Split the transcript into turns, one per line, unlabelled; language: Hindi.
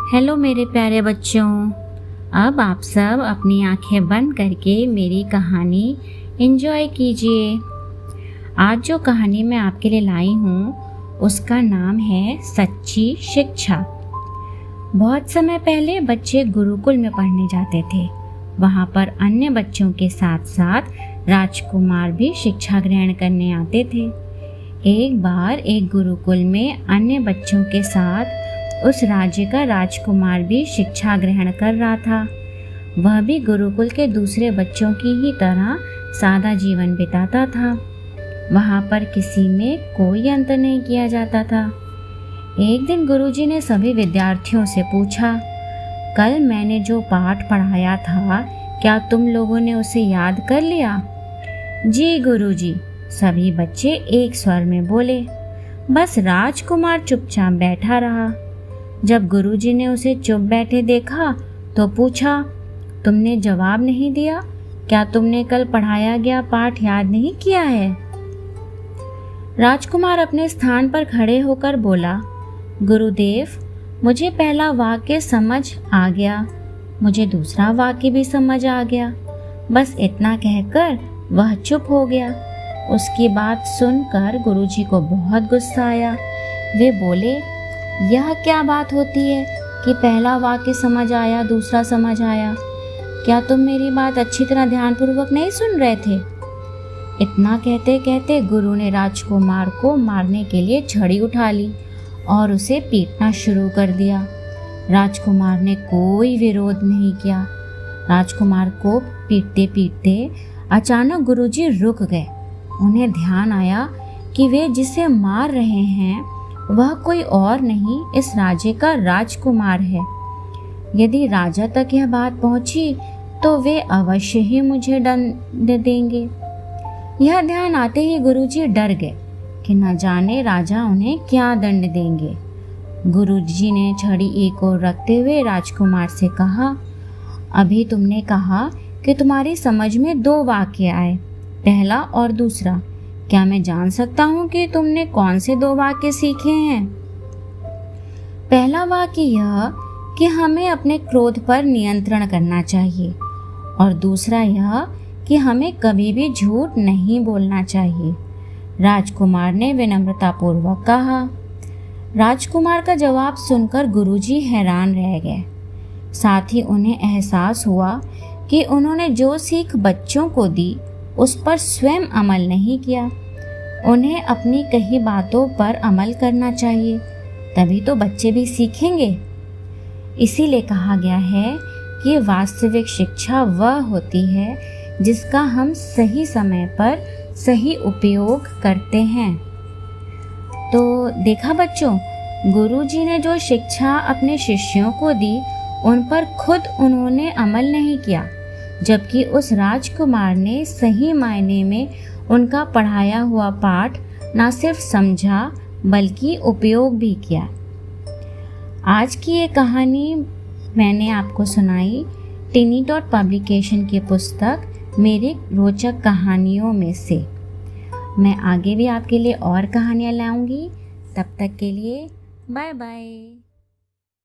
हेलो मेरे प्यारे बच्चों, अब आप सब अपनी आंखें बंद करके मेरी कहानी एंजॉय कीजिए। आज जो कहानी मैं आपके लिए लाई हूँ उसका नाम है सच्ची शिक्षा। बहुत समय पहले बच्चे गुरुकुल में पढ़ने जाते थे। वहाँ पर अन्य बच्चों के साथ साथ राजकुमार भी शिक्षा ग्रहण करने आते थे। एक बार एक गुरुकुल में अन्य बच्चों के साथ उस राज्य का राजकुमार भी शिक्षा ग्रहण कर रहा था। वह भी गुरुकुल के दूसरे बच्चों की ही तरह सादा जीवन बिताता था। वहाँ पर किसी में कोई अंतर नहीं किया जाता था। एक दिन गुरुजी ने सभी विद्यार्थियों से पूछा, कल मैंने जो पाठ पढ़ाया था क्या तुम लोगों ने उसे याद कर लिया? जी गुरुजी, सभी बच्चे एक स्वर में बोले। बस राजकुमार चुपचाप बैठा रहा। जब गुरुजी ने उसे चुप बैठे देखा तो पूछा, तुमने जवाब नहीं दिया? क्या तुमने कल पढ़ाया गया पाठ याद नहीं किया है? राजकुमार अपने स्थान पर खड़े होकर बोला, गुरुदेव, मुझे पहला वाक्य समझ आ गया, मुझे दूसरा वाक्य भी समझ आ गया। बस इतना कहकर वह चुप हो गया। उसकी बात सुनकर गुरुजी को बहुत गुस्सा आया। वे बोले, यह क्या बात होती है कि पहला वाक्य समझ आया, दूसरा समझ आया? क्या तुम मेरी बात अच्छी तरह ध्यानपूर्वक नहीं सुन रहे थे? इतना कहते कहते गुरु ने राजकुमार को मारने के लिए छड़ी उठा ली और उसे पीटना शुरू कर दिया। राजकुमार ने कोई विरोध नहीं किया। राजकुमार को पीटते पीटते अचानक गुरुजी रुक गए। उन्हें ध्यान आया कि वे जिसे मार रहे हैं वह कोई और नहीं, इस राज्य का राजकुमार है। यदि राजा तक यह बात पहुंची तो वे अवश्य ही मुझे दंड देंगे। यह ध्यान आते ही गुरुजी डर गए कि न जाने राजा उन्हें क्या दंड देंगे। गुरुजी ने छड़ी एक ओर रखते हुए राजकुमार से कहा, अभी तुमने कहा कि तुम्हारी समझ में दो वाक्य आए, पहला और दूसरा। क्या मैं जान सकता हूँ कि तुमने कौन से दो वाक्य सीखे हैं? पहला वाक्य यह कि हमें अपने क्रोध पर नियंत्रण करना चाहिए और दूसरा यह कि हमें कभी भी झूठ नहीं बोलना चाहिए। राजकुमार ने विनम्रतापूर्वक कहा। राजकुमार का जवाब सुनकर गुरुजी हैरान रह गए। साथ ही उन्हें एहसास हुआ कि उन्होंने जो सीख बच्चों को दी उस पर स्वयं अमल नहीं किया। उन्हें अपनी कही बातों पर अमल करना चाहिए, तभी तो बच्चे भी सीखेंगे। इसीलिए कहा गया है कि वास्तविक शिक्षा वह होती है जिसका हम सही समय पर सही उपयोग करते हैं। तो देखा बच्चों, गुरुजी ने जो शिक्षा अपने शिष्यों को दी उन पर खुद उन्होंने अमल नहीं किया, जबकि उस राजकुमार ने सही मायने में उनका पढ़ाया हुआ पाठ न सिर्फ समझा बल्कि उपयोग भी किया। आज की ये कहानी मैंने आपको सुनाई टिनी टॉट पब्लिकेशन की पुस्तक मेरी रोचक कहानियों में से। मैं आगे भी आपके लिए और कहानियाँ लाऊंगी। तब तक के लिए बाय बाय।